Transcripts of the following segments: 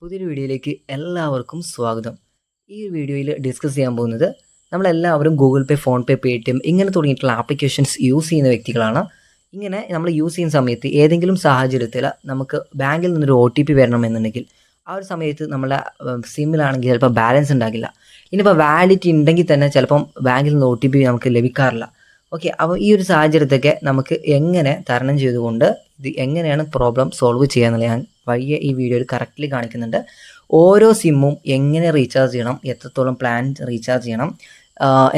പുതിയൊരു വീഡിയോയിലേക്ക് എല്ലാവർക്കും സ്വാഗതം. ഈ വീഡിയോയിൽ ഡിസ്കസ് ചെയ്യാൻ പോകുന്നത് നമ്മളെല്ലാവരും ഗൂഗിൾ പേ, ഫോൺ പേ, പേടിഎം ഇങ്ങനെ തുടങ്ങിയിട്ടുള്ള ആപ്ലിക്കേഷൻസ് യൂസ് ചെയ്യുന്ന വ്യക്തികളാണ്. ഇങ്ങനെ നമ്മൾ യൂസ് ചെയ്യുന്ന സമയത്ത് ഏതെങ്കിലും സാഹചര്യത്തിൽ നമുക്ക് ബാങ്കിൽ നിന്നൊരു OTP വരണമെന്നുണ്ടെങ്കിൽ ആ ഒരു സമയത്ത് നമ്മളെ സിമ്മിലാണെങ്കിൽ ചിലപ്പോൾ ബാലൻസ് ഉണ്ടാകില്ല. ഇനിയിപ്പോൾ വാലിഡിറ്റി ഉണ്ടെങ്കിൽ തന്നെ ചിലപ്പം ബാങ്കിൽ നിന്ന് OTP നമുക്ക് ലഭിക്കാറില്ല. ഓക്കെ, അപ്പോൾ ഈ ഒരു സാഹചര്യത്തൊക്കെ നമുക്ക് എങ്ങനെ തരണം ചെയ്തുകൊണ്ട് ഇത് എങ്ങനെയാണ് പ്രോബ്ലം സോൾവ് ചെയ്യാന്നുള്ളത് ഞാൻ വഴിയെ ഈ വീഡിയോയിൽ കറക്റ്റ്ലി കാണിക്കുന്നുണ്ട്. ഓരോ സിമ്മും എങ്ങനെ റീചാർജ് ചെയ്യണം, എത്രത്തോളം പ്ലാൻ റീചാർജ് ചെയ്യണം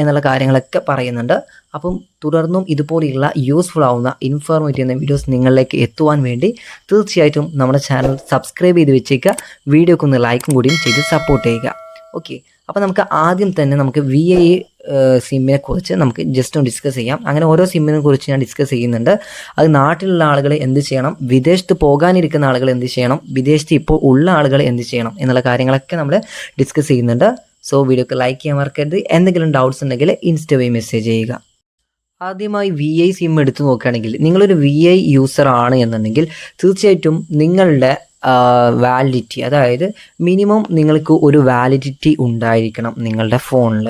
എന്നുള്ള കാര്യങ്ങളൊക്കെ പറയുന്നുണ്ട്. അപ്പം തുടർന്നും ഇതുപോലെയുള്ള യൂസ്ഫുൾ ആവുന്ന ഇൻഫോർമേറ്റീവ് എന്ന വീഡിയോസ് നിങ്ങളിലേക്ക് എത്തുവാൻ വേണ്ടി തീർച്ചയായിട്ടും നമ്മുടെ ചാനൽ സബ്സ്ക്രൈബ് ചെയ്ത് വെച്ചേക്കുക. വീഡിയോക്ക് ഒന്ന് ലൈക്കും കൂടിയും ചെയ്ത് സപ്പോർട്ട് ചെയ്യുക. ഓക്കെ, അപ്പോൾ നമുക്ക് ആദ്യം തന്നെ നമുക്ക് VI സിമ്മിനെ കുറിച്ച് നമുക്ക് ജസ്റ്റ് ഒന്ന് ഡിസ്കസ് ചെയ്യാം. അങ്ങനെ ഓരോ സിമ്മിനെ കുറിച്ച് ഞാൻ ഡിസ്കസ് ചെയ്യുന്നുണ്ട്. അത് നാട്ടിലുള്ള ആളുകൾ എന്ത് ചെയ്യണം, വിദേശത്ത് പോകാനിരിക്കുന്ന ആളുകൾ എന്ത് ചെയ്യണം, വിദേശത്ത് ഇപ്പോൾ ഉള്ള ആളുകൾ എന്ത് ചെയ്യണം എന്നുള്ള കാര്യങ്ങളൊക്കെ നമ്മൾ ഡിസ്കസ് ചെയ്യുന്നുണ്ട്. സോ വീഡിയോക്ക് ലൈക്ക് ചെയ്യാൻ മറക്കരുത്. എന്തെങ്കിലും ഡൗട്ട്സ് ഉണ്ടെങ്കിൽ ഇൻസ്റ്റ വഴി മെസ്സേജ് ചെയ്യുക. ആദ്യമായി VI സിം എടുത്ത് നോക്കുകയാണെങ്കിൽ നിങ്ങളൊരു VI യൂസർ ആണ് എന്നുണ്ടെങ്കിൽ തീർച്ചയായിട്ടും നിങ്ങളുടെ വാലിഡിറ്റി, അതായത് മിനിമം നിങ്ങൾക്ക് ഒരു വാലിഡിറ്റി ഉണ്ടായിരിക്കണം നിങ്ങളുടെ ഫോണിൽ.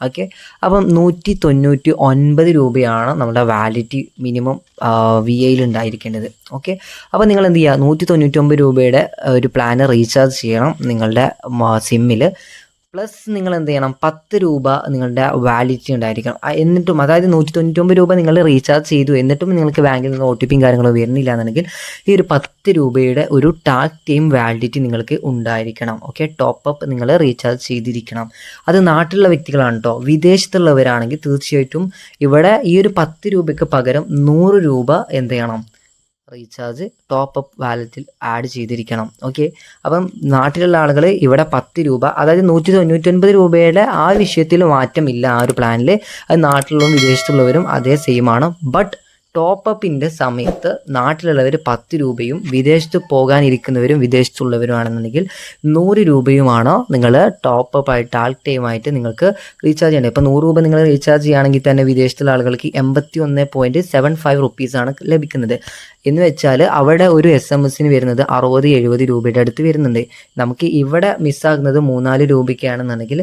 ഓക്കെ, അപ്പം 199 രൂപയാണ് നമ്മുടെ വാലിഡിറ്റി മിനിമം VIയിൽ ഉണ്ടായിരിക്കേണ്ടത്. ഓക്കെ, അപ്പോൾ നിങ്ങൾ എന്ത് ചെയ്യുക, 199 രൂപയുടെ ഒരു പ്ലാന് റീചാർജ് ചെയ്യണം നിങ്ങളുടെ സിമ്മിൽ. പ്ലസ് നിങ്ങൾ എന്ത് ചെയ്യണം, 10 രൂപ നിങ്ങളുടെ വാലിഡിറ്റി ഉണ്ടായിരിക്കണം. എന്നിട്ടും അതായത് 199 രൂപ നിങ്ങൾ റീചാർജ് ചെയ്തു, എന്നിട്ടും നിങ്ങൾക്ക് ബാങ്കിൽ നിന്ന് OTPയും കാര്യങ്ങളും വരുന്നില്ല എന്നുണ്ടെങ്കിൽ ഈ ഒരു 10 രൂപയുടെ ഒരു ടാക്ക് ടൈം വാലിഡിറ്റി നിങ്ങൾക്ക് ഉണ്ടായിരിക്കണം. ഓക്കെ, ടോപ്പ് അപ്പ് നിങ്ങൾ റീചാർജ് ചെയ്തിരിക്കണം. അത് നാട്ടിലുള്ള വ്യക്തികളാണ് കേട്ടോ. വിദേശത്തുള്ളവരാണെങ്കിൽ തീർച്ചയായിട്ടും ഇവിടെ ഈ ഒരു 10 രൂപയ്ക്ക് പകരം 100 രൂപ എന്ത് ചെയ്യണം, റീചാർജ് ടോപ്പ് അപ്പ് വാലറ്റിൽ ആഡ് ചെയ്തിരിക്കണം. ഓക്കെ, അപ്പം നാട്ടിലുള്ള ആളുകൾ ഇവിടെ 10 രൂപ, അതായത് 199 രൂപയുടെ ആ വിഷയത്തിൽ മാറ്റമില്ല. ആ ഒരു പ്ലാനിൽ അത് നാട്ടിലുള്ളവരും വിദേശത്തുള്ളവരും അതേ സെയിം ആണ്. ബട്ട് ടോപ്പ് അപ്പിൻ്റെ സമയത്ത് നാട്ടിലുള്ളവർ 10 രൂപയും വിദേശത്ത് പോകാനിരിക്കുന്നവരും വിദേശത്തുള്ളവരുമാണെന്നുണ്ടെങ്കിൽ 100 രൂപയുമാണ് നിങ്ങൾ ടോപ്പ് അപ്പ് ആയിട്ട് ടാക്ക് ടൈമായിട്ട് നിങ്ങൾക്ക് റീചാർജ് ചെയ്യേണ്ടത്. ഇപ്പോൾ 100 രൂപ നിങ്ങൾ റീചാർജ് ചെയ്യുകയാണെങ്കിൽ തന്നെ വിദേശത്തുള്ള ആളുകൾക്ക് 81.75 റുപ്പീസാണ് ലഭിക്കുന്നത്. എന്ന് വെച്ചാൽ അവിടെ ഒരു SMS വരുന്നത് 60-70 രൂപയുടെ അടുത്ത് വരുന്നുണ്ട്. നമുക്ക് ഇവിടെ മിസ്സാകുന്നത് 3-4 രൂപയ്ക്കാണെന്നുണ്ടെങ്കിൽ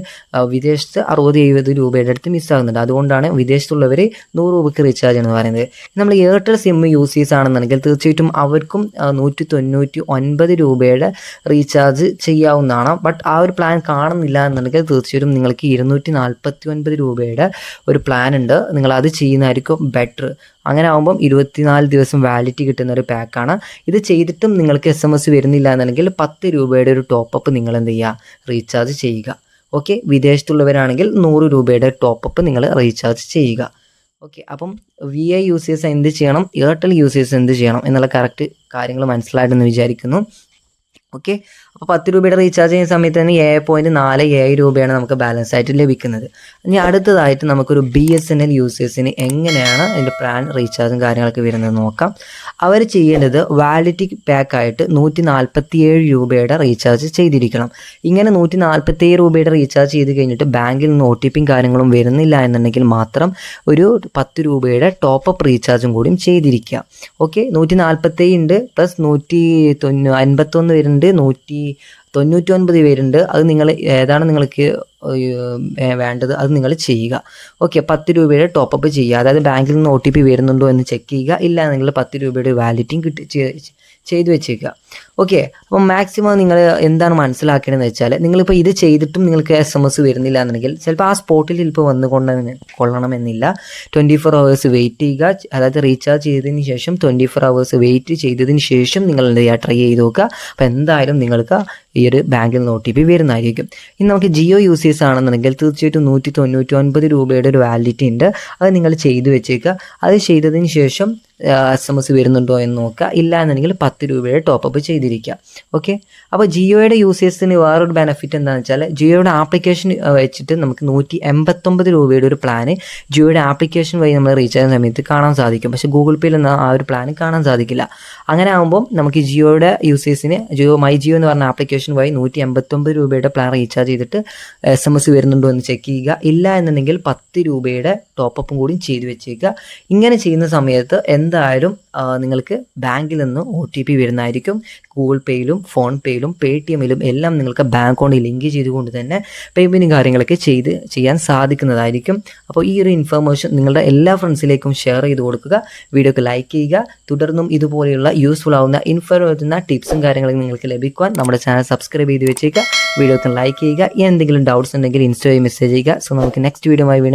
വിദേശത്ത് 60-70 രൂപയുടെ അടുത്ത് മിസ്സാകുന്നുണ്ട്. അതുകൊണ്ടാണ് വിദേശത്തുള്ളവർ 100 രൂപയ്ക്ക് റീചാർജ് എന്ന് പറയുന്നത്. നമ്മൾ എയർടെൽ സിം യൂസേഴ്സ് ആണെന്നുണ്ടെങ്കിൽ തീർച്ചയായിട്ടും അവർക്കും 199 രൂപയുടെ റീചാർജ് ചെയ്യാവുന്നതാണ്. ബട്ട് ആ ഒരു പ്ലാൻ കാണുന്നില്ല എന്നുണ്ടെങ്കിൽ തീർച്ചയായിട്ടും നിങ്ങൾക്ക് 249 രൂപയുടെ ഒരു പ്ലാൻ ഉണ്ട്, നിങ്ങൾ അത് ചെയ്യുന്നതായിരിക്കും ബെറ്റർ. അങ്ങനെ ആകുമ്പം 24 ദിവസം വാലിഡിറ്റി കിട്ടുന്ന ഒരു പാക്കാണ്. ഇത് ചെയ്തിട്ടും നിങ്ങൾക്ക് SMS വരുന്നില്ല എന്നുണ്ടെങ്കിൽ 10 രൂപയുടെ ഒരു ടോപ്പ് അപ്പ് നിങ്ങൾ എന്ത് ചെയ്യുക, റീചാർജ് ചെയ്യുക. ഓക്കെ, വിദേശത്തുള്ളവരാണെങ്കിൽ 100 രൂപയുടെ ടോപ്പ് അപ്പ് നിങ്ങൾ റീചാർജ് ചെയ്യുക. ഓക്കെ, അപ്പം VI യൂസേഴ്സ് എന്ത് ചെയ്യണം, എയർടെൽ യൂസേഴ്സ് എന്ത് ചെയ്യണം എന്നുള്ള കറക്റ്റ് കാര്യങ്ങൾ മനസ്സിലായിട്ടെന്ന് വിചാരിക്കുന്നു. ഓക്കെ, അപ്പോൾ 10 രൂപയുടെ റീചാർജ് ചെയ്യുന്ന സമയത്ത് തന്നെ 7.47 രൂപയാണ് നമുക്ക് ബാലൻസ് ആയിട്ട് ലഭിക്കുന്നത്. ഇനി അടുത്തതായിട്ട് നമുക്കൊരു BSNL യൂസേഴ്സിന് എങ്ങനെയാണ് അതിൻ്റെ പ്ലാൻ റീചാർജും കാര്യങ്ങളൊക്കെ വരുന്നത് നോക്കാം. അവർ ചെയ്യേണ്ടത് വാലിഡിറ്റി പാക്കായിട്ട് 147 രൂപയുടെ റീചാർജ് ചെയ്തിരിക്കണം. ഇങ്ങനെ 147 രൂപയുടെ റീചാർജ് ചെയ്ത് കഴിഞ്ഞിട്ട് ബാങ്കിൽ നിന്ന് OTPയും കാര്യങ്ങളും വരുന്നില്ല എന്നുണ്ടെങ്കിൽ മാത്രം ഒരു 10 രൂപയുടെ ടോപ്പ് അപ്പ് റീചാർജും കൂടിയും ചെയ്തിരിക്കുക. ഓക്കെ, 147 ഉണ്ട്, പ്ലസ് 151 വരുന്നുണ്ട്, 199 പേരുണ്ട്. അത് നിങ്ങൾ ഏതാണ് നിങ്ങൾക്ക് വേണ്ടത് അത് നിങ്ങൾ ചെയ്യുക. ഓക്കെ, 10 രൂപയുടെ ടോപ്പ് അപ്പ് ചെയ്യുക. അതായത് ബാങ്കിൽ നിന്ന് OTP വരുന്നുണ്ടോ എന്ന് ചെക്ക് ചെയ്യുക. ഇല്ല നിങ്ങൾ 10 രൂപയുടെ വാലിഡിറ്റിയും ചെയ്തു വെച്ചേക്കുക. ഓക്കെ, അപ്പം മാക്സിമം നിങ്ങൾ എന്താണ് മനസ്സിലാക്കേണ്ടതെന്ന് വെച്ചാൽ, നിങ്ങളിപ്പോൾ ഇത് ചെയ്തിട്ടും നിങ്ങൾക്ക് SMS വരുന്നില്ല എന്നുണ്ടെങ്കിൽ ചിലപ്പോൾ ആ സ്പോട്ടിൽ ചിലപ്പോൾ കൊള്ളണമെന്നില്ല. 24 hours വെയിറ്റ് ചെയ്യുക. അതായത് റീചാർജ് ചെയ്തതിന് ശേഷം 24 hours വെയിറ്റ് ചെയ്തതിന് ശേഷം നിങ്ങൾ എന്ത് ചെയ്യുക, ട്രൈ ചെയ്ത് നോക്കുക. അപ്പോൾ എന്തായാലും നിങ്ങൾക്ക് ഈ ഒരു ബാങ്കിൽ നിന്ന് OTP വരുന്നതായിരിക്കും. ഇനി നമുക്ക് ജിയോ യൂസേഴ്സ് ആണെന്നുണ്ടെങ്കിൽ തീർച്ചയായിട്ടും 199 രൂപയുടെ ഒരു വാലിഡിറ്റി ഉണ്ട്, അത് നിങ്ങൾ ചെയ്തു വെച്ചേക്കുക. അത് ചെയ്തതിന് ശേഷം SMS വരുന്നുണ്ടോ എന്ന് നോക്കുക. ഇല്ല എന്നുണ്ടെങ്കിൽ 10 രൂപയുടെ ടോപ്പ് അപ്പ് ചെയ്തിരിക്കുക. ഓക്കെ, അപ്പോൾ ജിയോയുടെ യൂസേഴ്സിന് വേറൊരു ബെനിഫിറ്റ് എന്താണെന്ന് വെച്ചാൽ, ജിയോയുടെ ആപ്ലിക്കേഷൻ വെച്ചിട്ട് നമുക്ക് 189 രൂപയുടെ ഒരു പ്ലാന് ജിയോയുടെ ആപ്ലിക്കേഷൻ വഴി നമ്മൾ റീചാർജ് ചെയ്യുന്ന സമയത്ത് കാണാൻ സാധിക്കും. പക്ഷേ ഗൂഗിൾ പേയിൽ ആ ഒരു പ്ലാന് കാണാൻ സാധിക്കില്ല. അങ്ങനെ ആകുമ്പോൾ നമുക്ക് ജിയോയുടെ യൂസേഴ്സിന് മൈ ജിയോ എന്ന് പറഞ്ഞ ആപ്ലിക്കേഷൻ വഴി 189 രൂപയുടെ പ്ലാൻ റീചാർജ് ചെയ്തിട്ട് SMS വരുന്നുണ്ടോ എന്ന് ചെക്ക് ചെയ്യുക. ഇല്ല എന്നുണ്ടെങ്കിൽ 10 രൂപയുടെ ടോപ്പ് അപ്പും കൂടി ചെയ്തു വെച്ചേക്കുക. ഇങ്ങനെ ചെയ്യുന്ന സമയത്ത് എന്തായാലും നിങ്ങൾക്ക് ബാങ്കിൽ നിന്ന് OTP വരുന്നതായിരിക്കും. ഗൂഗിൾ പേയിലും ഫോൺ പേയിലും പേടിഎമ്മിലും എല്ലാം നിങ്ങൾക്ക് ബാങ്ക് അക്കൗണ്ട് ലിങ്ക് ചെയ്തുകൊണ്ട് തന്നെ പേയ്മെൻറ്റും കാര്യങ്ങളൊക്കെ ചെയ്യാൻ സാധിക്കുന്നതായിരിക്കും. അപ്പോൾ ഈ ഒരു ഇൻഫർമേഷൻ നിങ്ങളുടെ എല്ലാ ഫ്രണ്ട്സിലേക്കും ഷെയർ ചെയ്ത് കൊടുക്കുക. വീഡിയോക്ക് ലൈക്ക് ചെയ്യുക. തുടർന്നും ഇതുപോലെയുള്ള യൂസ്ഫുൾ ആവുന്ന ഇൻഫർമേറ്റീവ് ടിപ്സും കാര്യങ്ങളും നിങ്ങൾക്ക് ലഭിക്കുവാൻ നമ്മുടെ ചാനൽ സബ്സ്ക്രൈബ് ചെയ്ത് വെച്ചേക്കുക. വീഡിയോക്ക് ലൈക്ക് ചെയ്യുക. എന്തെങ്കിലും ഡൗട്ട്സ് ഉണ്ടെങ്കിൽ ഇൻസ്റ്റയിൽ മെസ്സേജ് ചെയ്യുക. സോ നമുക്ക് നെക്സ്റ്റ് വീഡിയോ ആയി വീണ്ടും